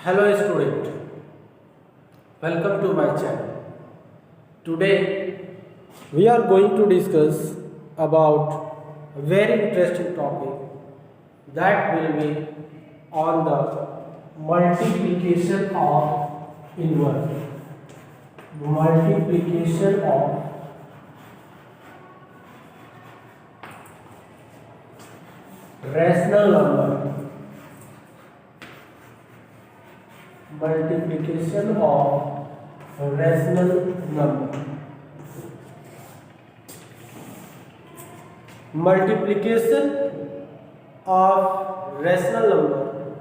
Hello student, welcome to my channel. Today we are going to discuss about a very interesting topic that will be on the multiplication of inverse. Multiplication of rational number. Multiplication of rational number. Multiplication of rational number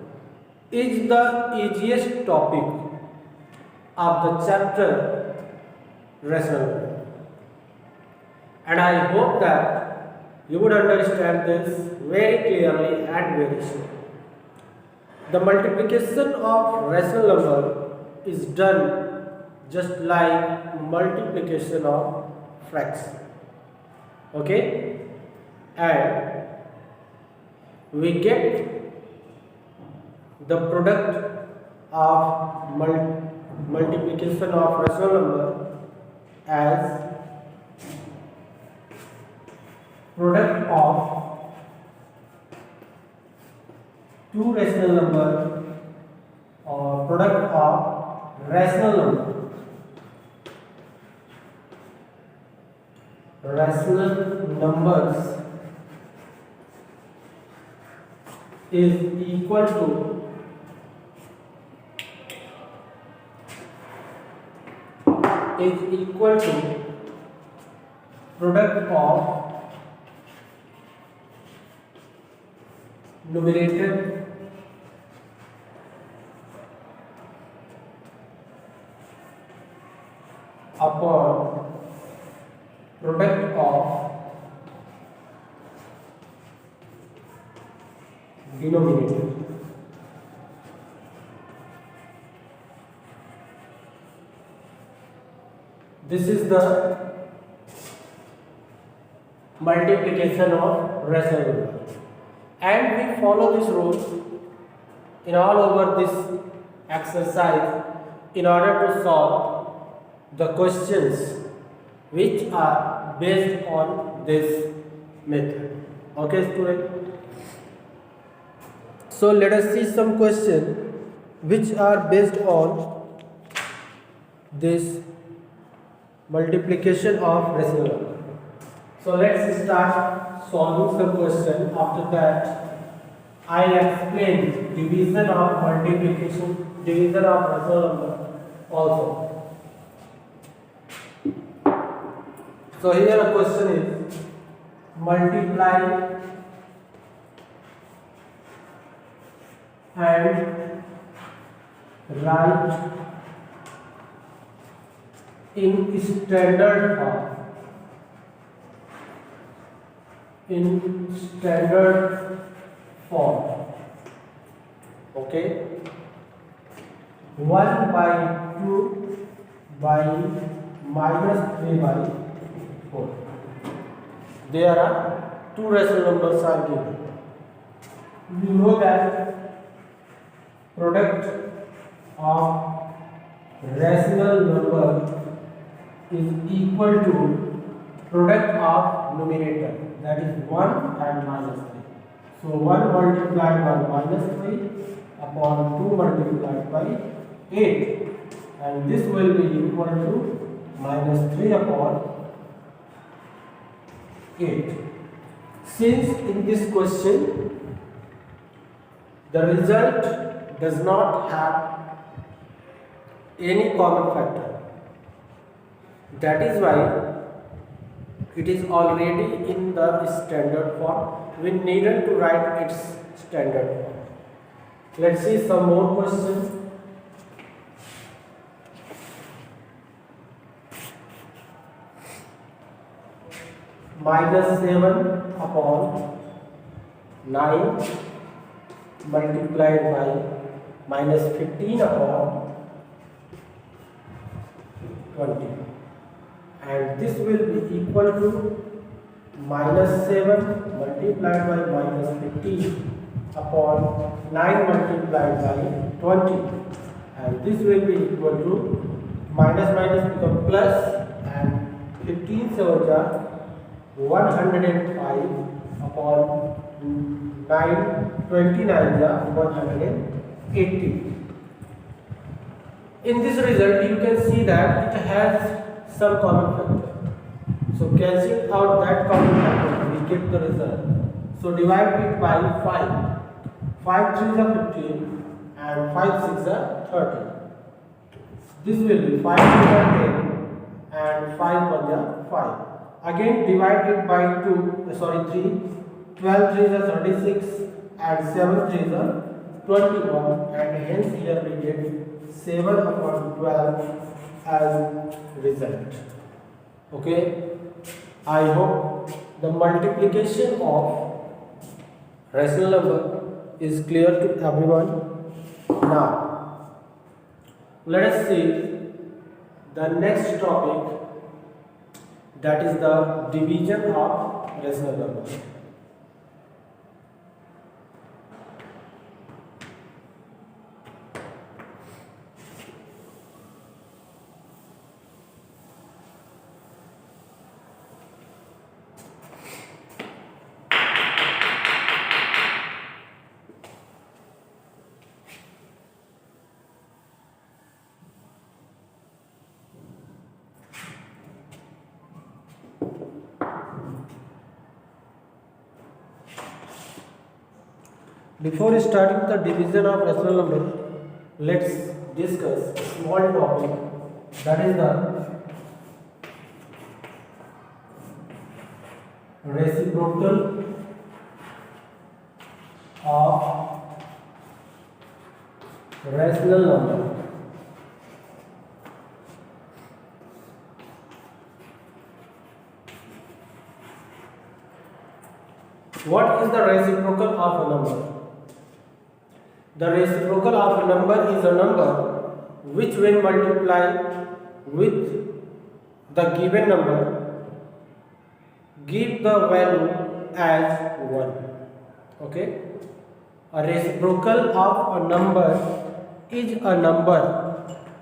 is the easiest topic of the chapter rational number, and I hope that you would understand this very clearly and very soon. The multiplication of rational number is done just like multiplication of fraction. Okay? And we get the product of multiplication of rational number as product of two rational number or product of rational number. Rational numbers is equal to product of numerator upon product of denominator. This is the multiplication of rational number, and we follow this rule in all over this exercise in order to solve the questions which are based on this method. Okay, student? So let us see some questions which are based on this multiplication of rational number. So let's start solving some question. After that, I'll explain division of multiplication, division of rational number also. So here a question is multiply and write in standard form. In standard form. Okay. 1 by 2 by minus 3 by 4. There are two rational numbers are given. We know that product of rational number is equal to product of numerator, that is 1 and minus 3. So 1 multiplied by minus 3 upon 2 multiplied by 8, and this will be equal to minus 3 upon 8. Since in this question the result does not have any common factor, that is why it is already in the standard form. We needed to write its standard form. Let's see some more questions. Minus 7 upon 9 multiplied by minus 15 upon 20, and this will be equal to minus 7 multiplied by minus 15 upon 9 multiplied by 20, and this will be equal to minus minus become plus, and 15 7 are 105 upon 9, 29 are 180. In this result you can see that it has some common factor. So cancelling out that common factor, we get the result. So divide it by 5. 5 3s are 15 and 5 6 are 30. This will be 5 2 are 10 and 5 1 are 5. Again divide it by 3. 12 3s are 36 and 7 3s are 21, and hence here we get 7 upon 12 as result. Okay. I hope the multiplication of rational number is clear to everyone. Now, let us see the next topic, that is the division of rational number. Before starting the division of rational number, let's discuss a small topic, that is the reciprocal of rational number. What is the reciprocal of a number? The reciprocal of a number is a number which, when multiplied with the given number, give the value as 1. Okay? A reciprocal of a number is a number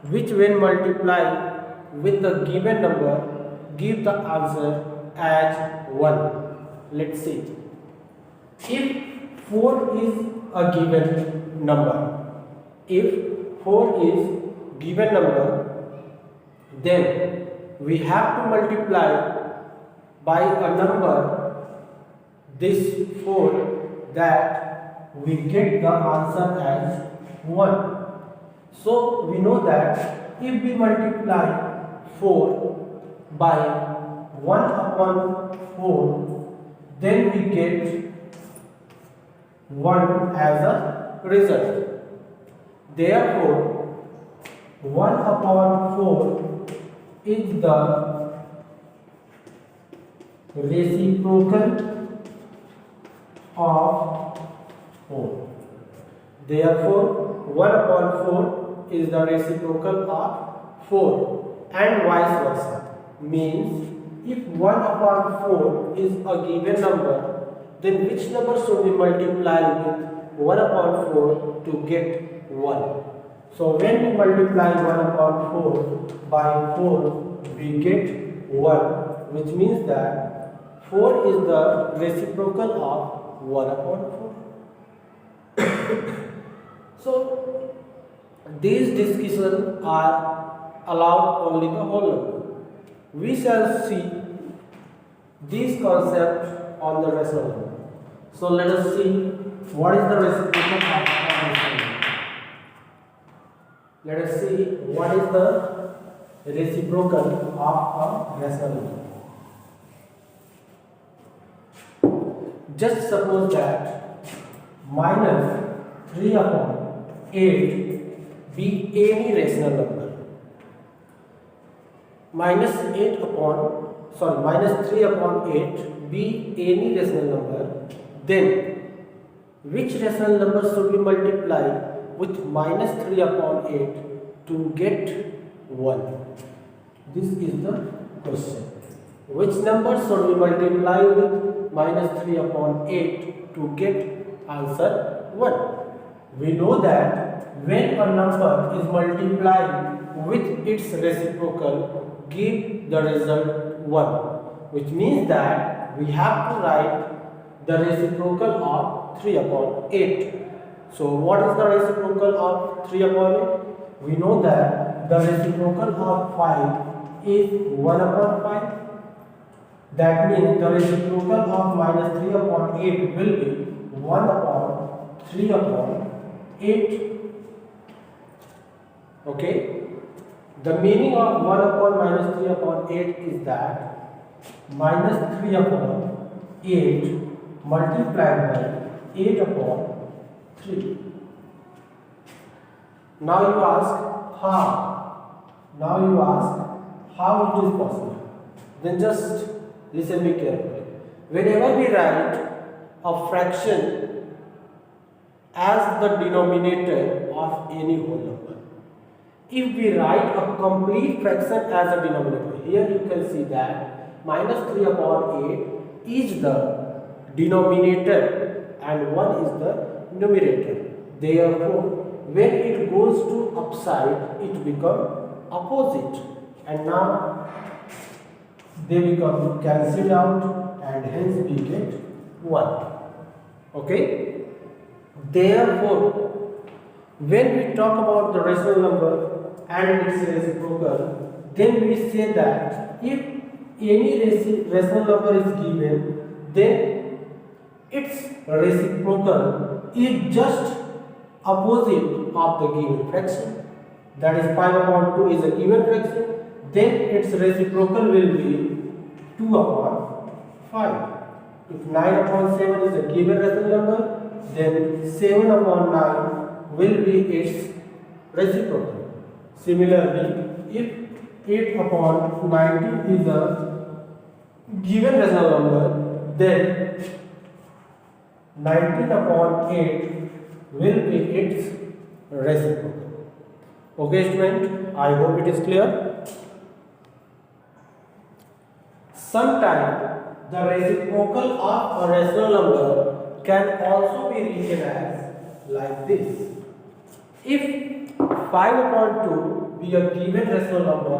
which, when multiplied with the given number, give the answer as 1. Let's see. If 4 is a given number, if 4 is given number, then we have to multiply by a number this 4, that we get the answer as 1. So we know that if we multiply 4 by 1 upon 4, then we get 1 as a result. Therefore, 1 upon 4 is the reciprocal of 4. Therefore, 1 upon 4 is the reciprocal of 4, and vice versa. Means, if 1 upon 4 is a given number, then which number should we multiply with 1 upon 4 to get 1? So when we multiply 1 upon 4 by 4, we get 1, which means that 4 is the reciprocal of 1 upon 4. So these discussions are allowed only the whole number. We shall see these concepts on the rational number. So let us see what is the reciprocal of a rational number. Let us see what is the reciprocal of a rational number. Just suppose that minus 3 upon 8 be any rational number. Minus 3 upon 8 be any rational number, then which rational number should we multiply with minus 3 upon 8 to get 1? This is the question. Which number should we multiply with minus 3 upon 8 to get answer 1? We know that when a number is multiplied with its reciprocal, give the result 1, which means that we have to write the reciprocal of 3 upon 8. So what is the reciprocal of 3 upon 8? We know that the reciprocal of 5 is 1 upon 5. That means the reciprocal of minus 3 upon 8 will be 1 upon 3 upon 8. Okay. The meaning of 1 upon minus 3 upon 8 is that minus 3 upon 8 multiplied by 8 upon 3. Now you ask how? Now you ask how it is possible. Then just listen me carefully. Whenever we write a fraction as the denominator of any whole number, if we write a complete fraction as a denominator, here you can see that minus 3 upon 8 is the denominator and 1 is the numerator. Therefore, when it goes to upside, it becomes opposite, and now they become cancelled out, and hence we get 1. Okay? Therefore, when we talk about the rational number and its reciprocal, then we say that if any rational number is given, then its reciprocal is just opposite of the given fraction. That is 5 upon 2 is a given fraction, then its reciprocal will be 2 upon 5. If 9 upon 7 is a given rational number, then 7 upon 9 will be its reciprocal. Similarly, if 8 upon 19 is a given rational number, then 19 upon 8 will be its reciprocal. Okay, student, I hope it is clear. Sometimes the reciprocal of a rational number can also be written as like this. If 5 upon 2 be a given rational number,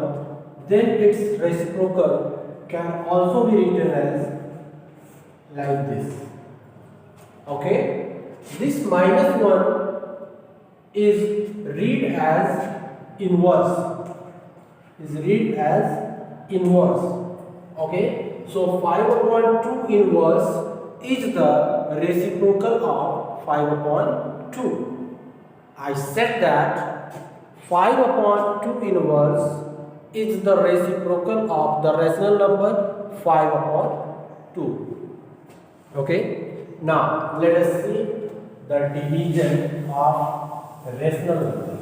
then its reciprocal can also be written as like this. Okay? This minus 1 is read as inverse. Okay? So 5 upon 2 inverse is the reciprocal of 5 upon 2. I said that 5 upon 2 inverse is the reciprocal of the rational number 5 upon 2. Okay? Now let us see the division of rational number.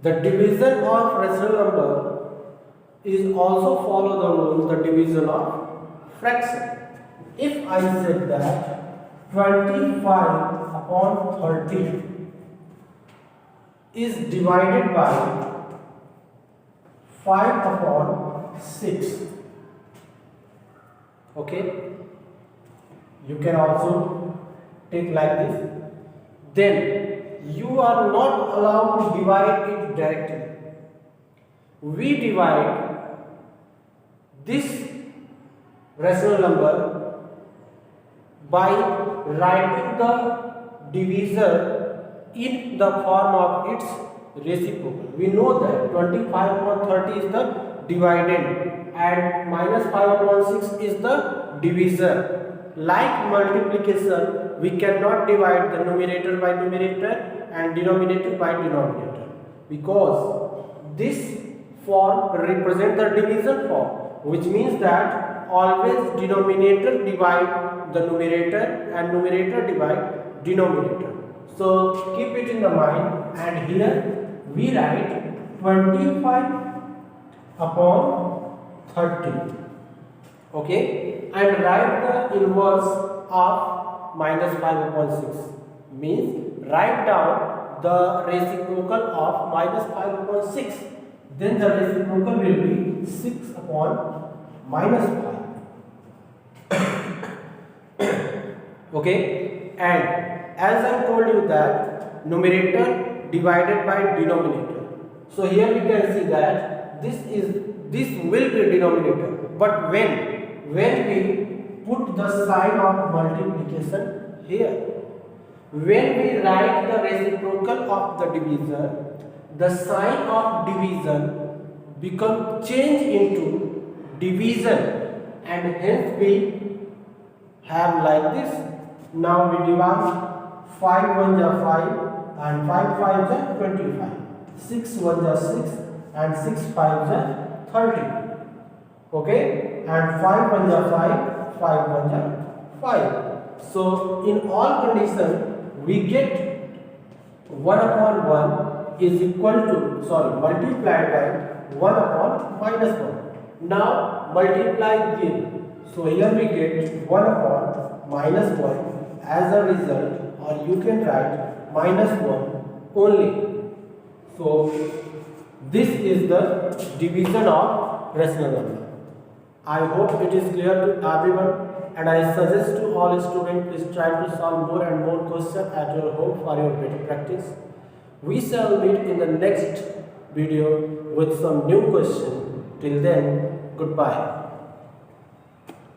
The division of rational number is also follow the rule, the division of fraction. If I said that 25 upon 30 is divided by 5 upon 6, okay, you can also take like this, then you are not allowed to divide it directly. We divide this rational number by writing the divisor in the form of its reciprocal. We know that 25 upon 30 is the dividend and minus 5 upon 6 is the divisor. Like multiplication, we cannot divide the numerator by numerator and denominator by denominator, because this form represents the division form, which means that always denominator divide the numerator and numerator divide denominator. So keep it in the mind, and here we write 25 upon 30. Okay, and write the inverse of minus 5 upon 6 means write down the reciprocal of minus 5 upon 6. Then the reciprocal will be 6 upon minus 5. Okay, and as I told you that numerator divided by denominator. So here we can see that this will be denominator, but when we put the sign of multiplication here, when we write the reciprocal of the divisor, the sign of division become change into division, and hence we have like this. Now we divide 5 1 are 5 and 5 5 are 25. 6 1 are 6 and 6 5 are 30. Okay, and 5 1 are 5, 5 1 are 5. So in all conditions we get 1 upon 1 is equal to, multiplied by 1 upon minus 1. Now multiply again. So here we get 1 upon minus 1 as a result, or you can write minus 1 only. So this is the division of rational number. I hope it is clear to everyone, and I suggest to all students, please try to solve more and more questions at your home for your better practice. We shall meet in the next video with some new question. Till then, goodbye.